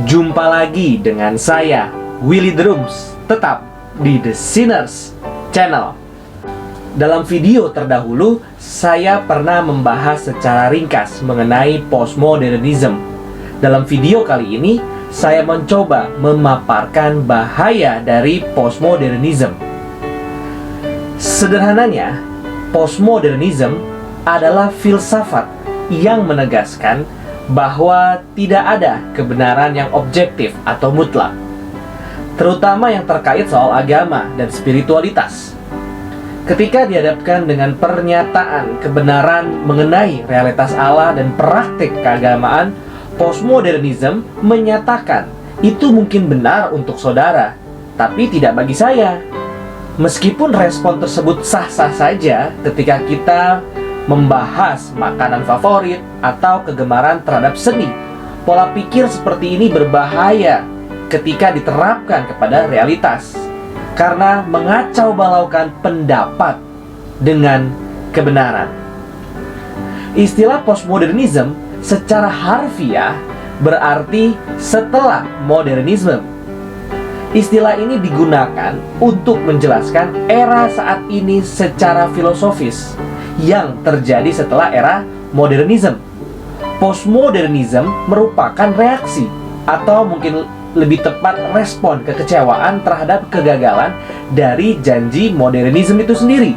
Jumpa lagi dengan saya, Willy Drums, tetap di The Sinners Channel. Dalam video terdahulu, saya pernah membahas secara ringkas mengenai postmodernism. Dalam video kali ini, saya mencoba memaparkan bahaya dari postmodernism. Sederhananya, postmodernism adalah filsafat yang menegaskan bahwa tidak ada kebenaran yang objektif atau mutlak, terutama yang terkait soal agama dan spiritualitas. Ketika dihadapkan dengan pernyataan kebenaran mengenai realitas Allah dan praktik keagamaan, postmodernism menyatakan itu mungkin benar untuk saudara, tapi tidak bagi saya. Meskipun respon tersebut sah-sah saja ketika kita membahas makanan favorit atau kegemaran terhadap seni, pola pikir seperti ini berbahaya ketika diterapkan kepada realitas, karena mengacau balaukan pendapat dengan kebenaran. Istilah postmodernism secara harfiah berarti setelah modernisme. Istilah ini digunakan untuk menjelaskan era saat ini secara filosofis yang terjadi setelah era modernisme. Postmodernism merupakan reaksi atau mungkin lebih tepat respon kekecewaan terhadap kegagalan dari janji modernisme itu sendiri,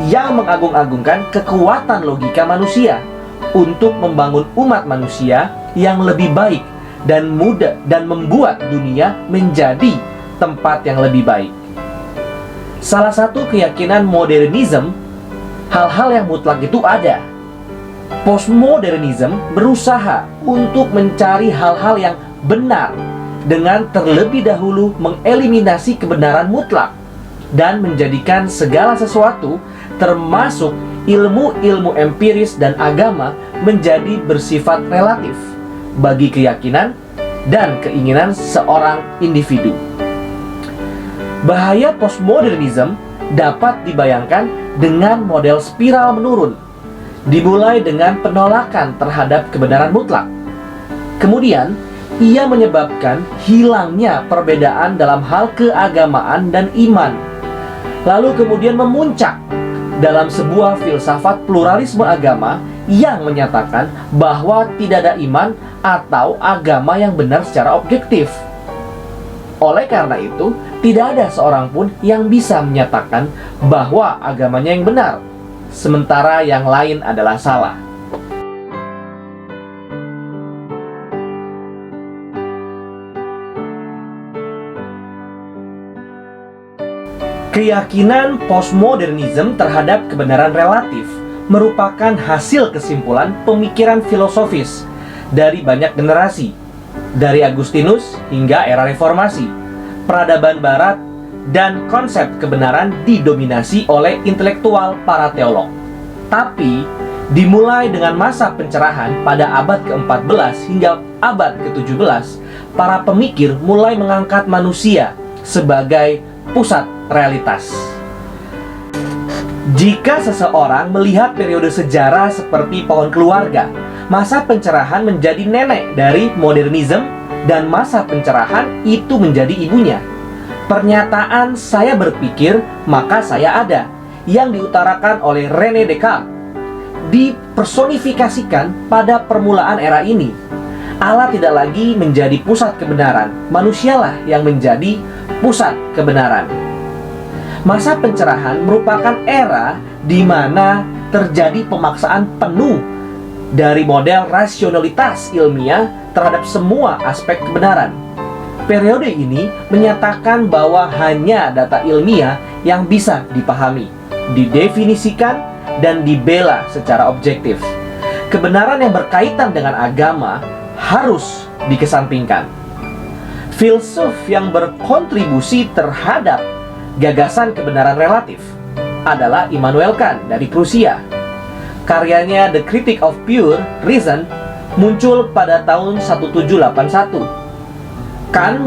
yang mengagung-agungkan kekuatan logika manusia untuk membangun umat manusia yang lebih baik dan mudah, dan membuat dunia menjadi tempat yang lebih baik. Salah satu keyakinan modernisme, hal-hal yang mutlak itu ada. Postmodernism berusaha untuk mencari hal-hal yang benar dengan terlebih dahulu mengeliminasi kebenaran mutlak dan menjadikan segala sesuatu, termasuk ilmu-ilmu empiris dan agama, menjadi bersifat relatif bagi keyakinan dan keinginan seorang individu. Bahaya postmodernism dapat dibayangkan dengan model spiral menurun. Dimulai dengan penolakan terhadap kebenaran mutlak. Kemudian, ia menyebabkan hilangnya perbedaan dalam hal keagamaan dan iman. Lalu kemudian memuncak dalam sebuah filsafat pluralisme agama yang menyatakan bahwa tidak ada iman atau agama yang benar secara objektif. Oleh karena itu, tidak ada seorang pun yang bisa menyatakan bahwa agamanya yang benar, sementara yang lain adalah salah. Keyakinan postmodernism terhadap kebenaran relatif merupakan hasil kesimpulan pemikiran filosofis dari banyak generasi, dari Agustinus hingga era reformasi, peradaban barat, dan konsep kebenaran didominasi oleh intelektual para teolog. Tapi, dimulai dengan masa pencerahan pada abad ke-14 hingga abad ke-17, para pemikir mulai mengangkat manusia sebagai pusat realitas. Jika seseorang melihat periode sejarah seperti pohon keluarga, masa pencerahan menjadi nenek dari modernisme, dan masa pencerahan itu menjadi ibunya. Pernyataan "saya berpikir, maka saya ada" yang diutarakan oleh René Descartes dipersonifikasikan pada permulaan era ini. Allah tidak lagi menjadi pusat kebenaran, manusialah yang menjadi pusat kebenaran. Masa pencerahan merupakan era di mana terjadi pemaksaan penuh dari model rasionalitas ilmiah terhadap semua aspek kebenaran. Periode ini menyatakan bahwa hanya data ilmiah yang bisa dipahami, didefinisikan, dan dibela secara objektif. Kebenaran yang berkaitan dengan agama harus dikesampingkan. Filsuf yang berkontribusi terhadap gagasan kebenaran relatif adalah Immanuel Kant dari Prusia. Karyanya The Critique of Pure Reason muncul pada tahun 1781. Kant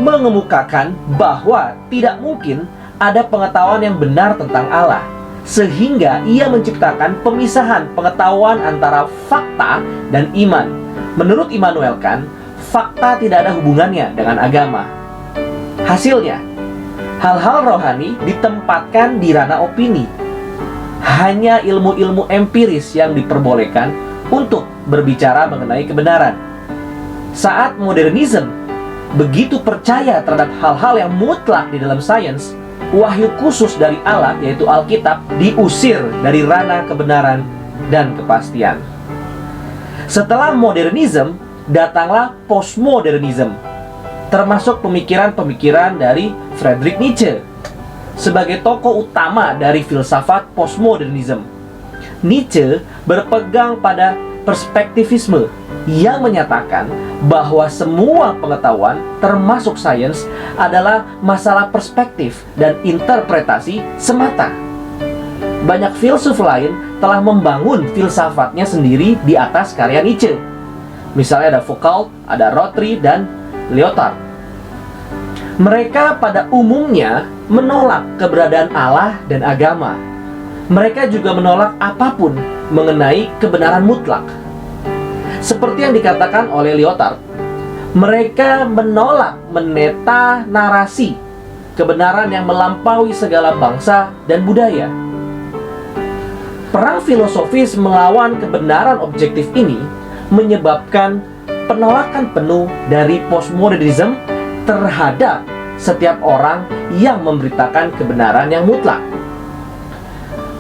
mengemukakan bahwa tidak mungkin ada pengetahuan yang benar tentang Allah, sehingga ia menciptakan pemisahan pengetahuan antara fakta dan iman. Menurut Immanuel Kant, fakta tidak ada hubungannya dengan agama. Hasilnya, hal-hal rohani ditempatkan di ranah opini. Hanya ilmu-ilmu empiris yang diperbolehkan untuk berbicara mengenai kebenaran. Saat modernisme begitu percaya terhadap hal-hal yang mutlak di dalam sains, wahyu khusus dari Allah, yaitu Alkitab, diusir dari ranah kebenaran dan kepastian. Setelah modernisme, datanglah postmodernisme, termasuk pemikiran-pemikiran dari Friedrich Nietzsche sebagai tokoh utama dari filsafat postmodernisme. Nietzsche berpegang pada perspektivisme yang menyatakan bahwa semua pengetahuan, termasuk sains, adalah masalah perspektif dan interpretasi semata. Banyak filsuf lain telah membangun filsafatnya sendiri di atas karya Nietzsche. Misalnya ada Foucault, ada Rotary, dan Lyotard. Mereka pada umumnya menolak keberadaan Allah dan agama. Mereka juga menolak apapun mengenai kebenaran mutlak. Seperti yang dikatakan oleh Lyotard, mereka menolak meneta narasi kebenaran yang melampaui segala bangsa dan budaya. Perang filosofis melawan kebenaran objektif ini menyebabkan penolakan penuh dari postmodernisme terhadap setiap orang yang memberitakan kebenaran yang mutlak.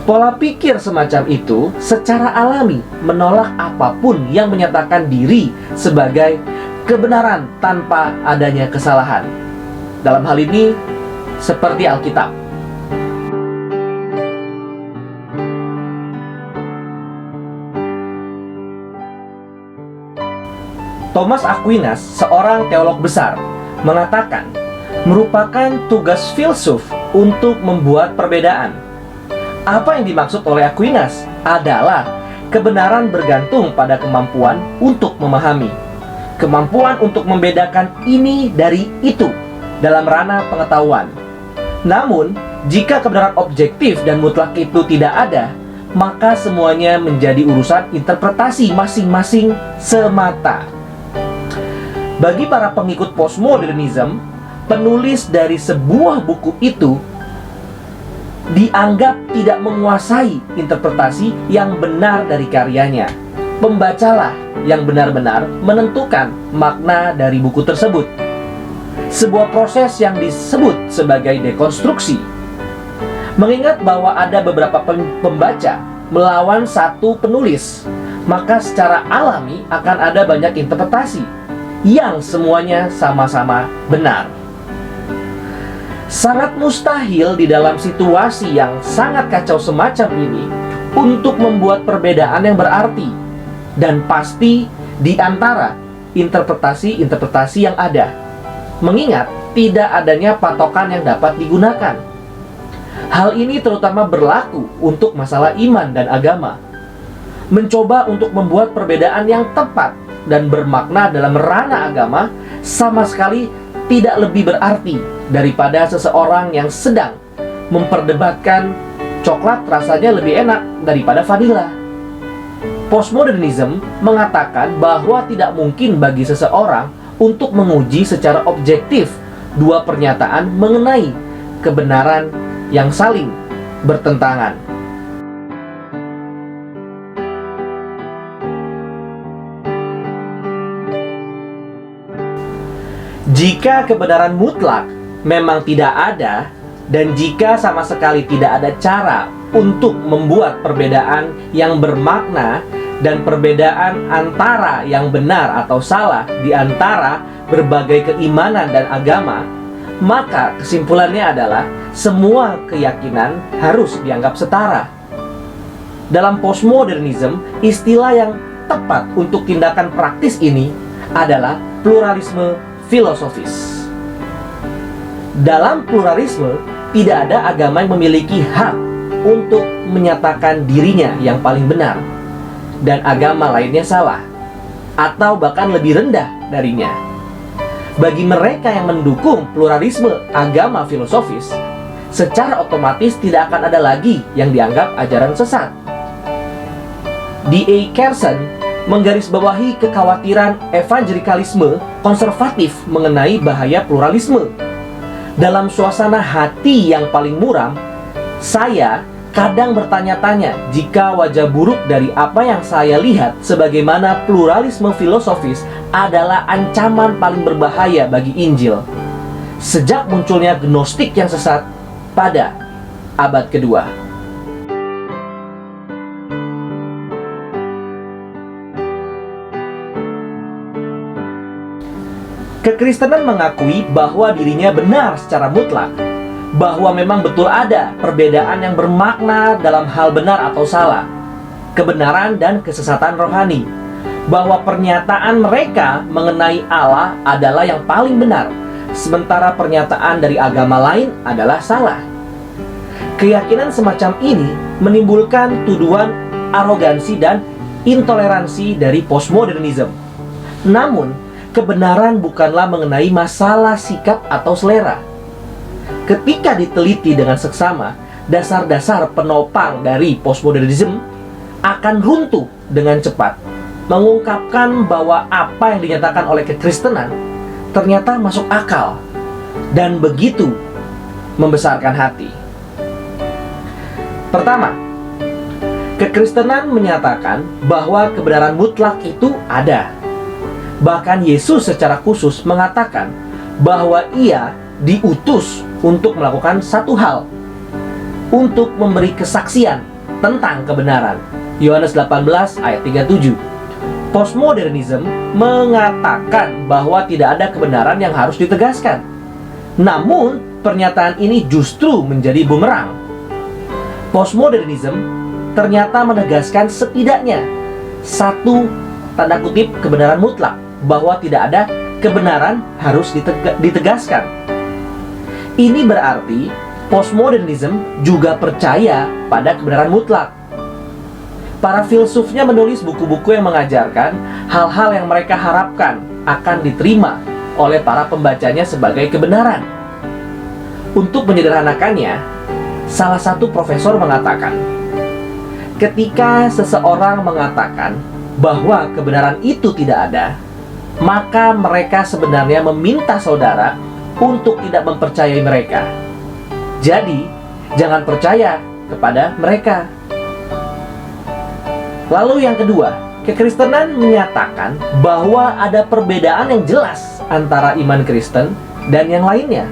Pola pikir semacam itu secara alami menolak apapun yang menyatakan diri sebagai kebenaran tanpa adanya kesalahan. Dalam hal ini, seperti Alkitab. Thomas Aquinas, seorang teolog besar, mengatakan merupakan tugas filsuf untuk membuat perbedaan. Apa yang dimaksud oleh Aquinas adalah kebenaran bergantung pada kemampuan untuk memahami, kemampuan untuk membedakan ini dari itu dalam ranah pengetahuan. Namun, jika kebenaran objektif dan mutlak itu tidak ada, maka semuanya menjadi urusan interpretasi masing-masing semata. Bagi para pengikut postmodernisme, penulis dari sebuah buku itu dianggap tidak menguasai interpretasi yang benar dari karyanya. Pembacalah yang benar-benar menentukan makna dari buku tersebut. Sebuah proses yang disebut sebagai dekonstruksi. Mengingat bahwa ada beberapa pembaca melawan satu penulis, maka secara alami akan ada banyak interpretasi yang semuanya sama-sama benar. Sangat mustahil di dalam situasi yang sangat kacau semacam ini untuk membuat perbedaan yang berarti dan pasti di antara interpretasi-interpretasi yang ada, mengingat tidak adanya patokan yang dapat digunakan. Hal ini terutama berlaku untuk masalah iman dan agama. Mencoba untuk membuat perbedaan yang tepat dan bermakna dalam ranah agama sama sekali tidak lebih berarti daripada seseorang yang sedang memperdebatkan coklat rasanya lebih enak daripada vanila. Postmodernisme mengatakan bahwa tidak mungkin bagi seseorang untuk menguji secara objektif dua pernyataan mengenai kebenaran yang saling bertentangan. Jika kebenaran mutlak memang tidak ada, dan jika sama sekali tidak ada cara untuk membuat perbedaan yang bermakna dan perbedaan antara yang benar atau salah di antara berbagai keimanan dan agama, maka kesimpulannya adalah semua keyakinan harus dianggap setara. Dalam postmodernisme, istilah yang tepat untuk tindakan praktis ini adalah pluralisme filosofis. Dalam pluralisme, tidak ada agama yang memiliki hak untuk menyatakan dirinya yang paling benar dan agama lainnya salah, atau bahkan lebih rendah darinya. Bagi mereka yang mendukung pluralisme agama filosofis, secara otomatis tidak akan ada lagi yang dianggap ajaran sesat. D.A. Carson menggarisbawahi kekhawatiran evangelikalisme konservatif mengenai bahaya pluralisme. Dalam suasana hati yang paling muram, saya kadang bertanya-tanya jika wajah buruk dari apa yang saya lihat sebagaimana pluralisme filosofis adalah ancaman paling berbahaya bagi Injil. Sejak munculnya Gnostik yang sesat pada abad kedua. Kekristenan mengakui bahwa dirinya benar secara mutlak, bahwa memang betul ada perbedaan yang bermakna dalam hal benar atau salah, kebenaran dan kesesatan rohani, bahwa pernyataan mereka mengenai Allah adalah yang paling benar, sementara pernyataan dari agama lain adalah salah. Keyakinan semacam ini menimbulkan tuduhan arogansi dan intoleransi dari postmodernism. Namun, kebenaran bukanlah mengenai masalah sikap atau selera. Ketika diteliti dengan seksama, dasar-dasar penopang dari postmodernism akan runtuh dengan cepat, mengungkapkan bahwa apa yang dinyatakan oleh kekristenan ternyata masuk akal dan begitu membesarkan hati. Pertama, kekristenan menyatakan bahwa kebenaran mutlak itu ada. Bahkan Yesus secara khusus mengatakan bahwa Ia diutus untuk melakukan satu hal, untuk memberi kesaksian tentang kebenaran. Yohanes 18 ayat 37. Postmodernism mengatakan bahwa tidak ada kebenaran yang harus ditegaskan. Namun, pernyataan ini justru menjadi bumerang. Postmodernism ternyata menegaskan setidaknya satu tanda kutip kebenaran mutlak, bahwa tidak ada kebenaran harus ditegaskan. Ini berarti postmodernism juga percaya pada kebenaran mutlak. Para filsufnya menulis buku-buku yang mengajarkan hal-hal yang mereka harapkan akan diterima oleh para pembacanya sebagai kebenaran. Untuk menyederhanakannya, salah satu profesor mengatakan, ketika seseorang mengatakan bahwa kebenaran itu tidak ada, maka mereka sebenarnya meminta saudara untuk tidak mempercayai mereka. Jadi, jangan percaya kepada mereka. Lalu yang kedua, kekristenan menyatakan bahwa ada perbedaan yang jelas antara iman Kristen dan yang lainnya.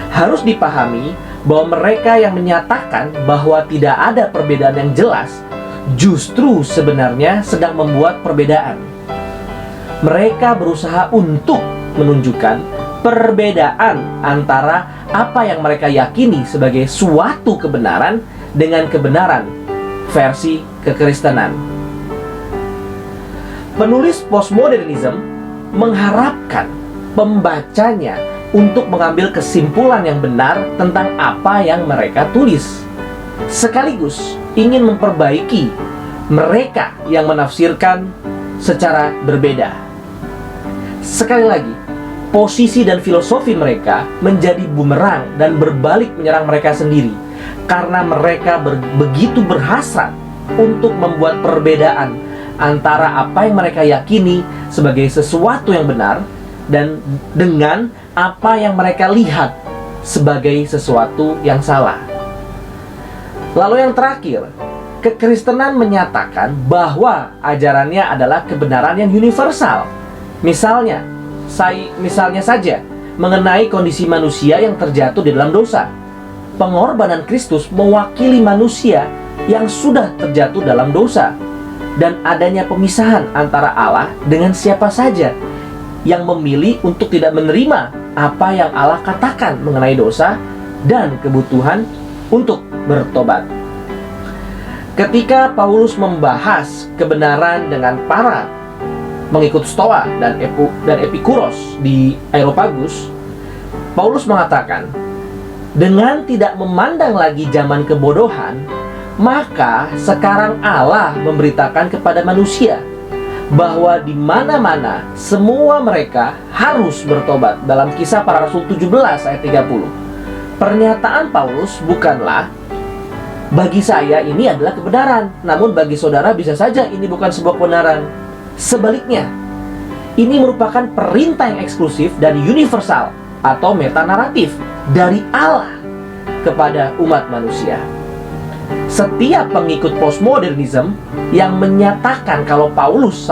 Harus dipahami bahwa mereka yang menyatakan bahwa tidak ada perbedaan yang jelas justru sebenarnya sedang membuat perbedaan. Mereka berusaha untuk menunjukkan perbedaan antara apa yang mereka yakini sebagai suatu kebenaran dengan kebenaran versi kekristenan. Penulis postmodernism mengharapkan pembacanya untuk mengambil kesimpulan yang benar tentang apa yang mereka tulis, sekaligus ingin memperbaiki mereka yang menafsirkan secara berbeda. Sekali lagi, posisi dan filosofi mereka menjadi bumerang dan berbalik menyerang mereka sendiri, karena mereka begitu berhasrat untuk membuat perbedaan antara apa yang mereka yakini sebagai sesuatu yang benar dan dengan apa yang mereka lihat sebagai sesuatu yang salah. Lalu yang terakhir, kekristenan menyatakan bahwa ajarannya adalah kebenaran yang universal. Misalnya saja mengenai kondisi manusia yang terjatuh di dalam dosa. Pengorbanan Kristus mewakili manusia yang sudah terjatuh dalam dosa, dan adanya pemisahan antara Allah dengan siapa saja yang memilih untuk tidak menerima apa yang Allah katakan mengenai dosa dan kebutuhan untuk bertobat. Ketika Paulus membahas kebenaran dengan para mengikut Stoa dan Epikuros di Areopagus, Paulus mengatakan, dengan tidak memandang lagi zaman kebodohan, maka sekarang Allah memberitakan kepada manusia bahwa di mana-mana semua mereka harus bertobat. Dalam Kisah Para Rasul 17 ayat 30. Pernyataan Paulus bukanlah bagi saya ini adalah kebenaran, namun bagi saudara bisa saja ini bukan sebuah kebenaran. Sebaliknya, Ini merupakan perintah yang eksklusif dan universal atau metanaratif dari Allah kepada umat manusia. Setiap pengikut postmodernism yang menyatakan kalau Paulus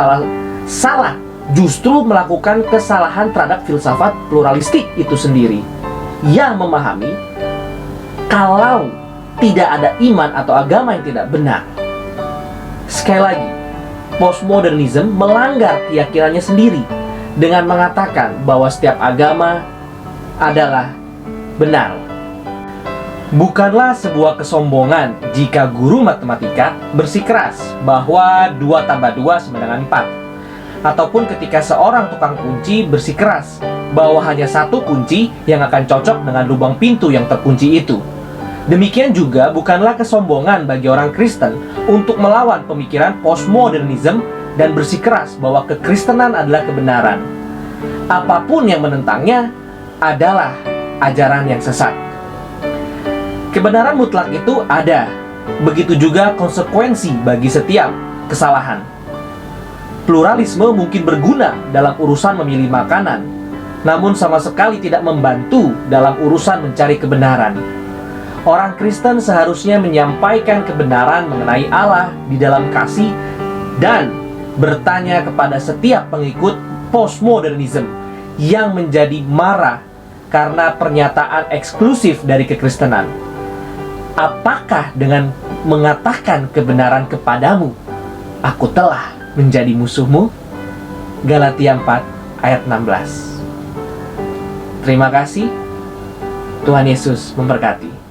salah justru melakukan kesalahan terhadap filsafat pluralistik itu sendiri, yang memahami kalau tidak ada iman atau agama yang tidak benar. Sekali lagi, postmodernism melanggar keyakinannya sendiri dengan mengatakan bahwa setiap agama adalah benar. Bukanlah sebuah kesombongan jika guru matematika bersikeras bahwa 2 tambah 2 sama dengan 4. Ataupun ketika seorang tukang kunci bersikeras bahwa hanya satu kunci yang akan cocok dengan lubang pintu yang terkunci itu. Demikian juga bukanlah kesombongan bagi orang Kristen untuk melawan pemikiran postmodernism dan bersikeras bahwa kekristenan adalah kebenaran. Apapun yang menentangnya adalah ajaran yang sesat. Kebenaran mutlak itu ada, begitu juga konsekuensi bagi setiap kesalahan. Pluralisme mungkin berguna dalam urusan memilih makanan, namun sama sekali tidak membantu dalam urusan mencari kebenaran. Orang Kristen seharusnya menyampaikan kebenaran mengenai Allah di dalam kasih dan bertanya kepada setiap pengikut postmodernism yang menjadi marah karena pernyataan eksklusif dari kekristenan. Apakah dengan mengatakan kebenaran kepadamu, aku telah menjadi musuhmu? Galatia 4 ayat 16. Terima kasih. Tuhan Yesus memberkati.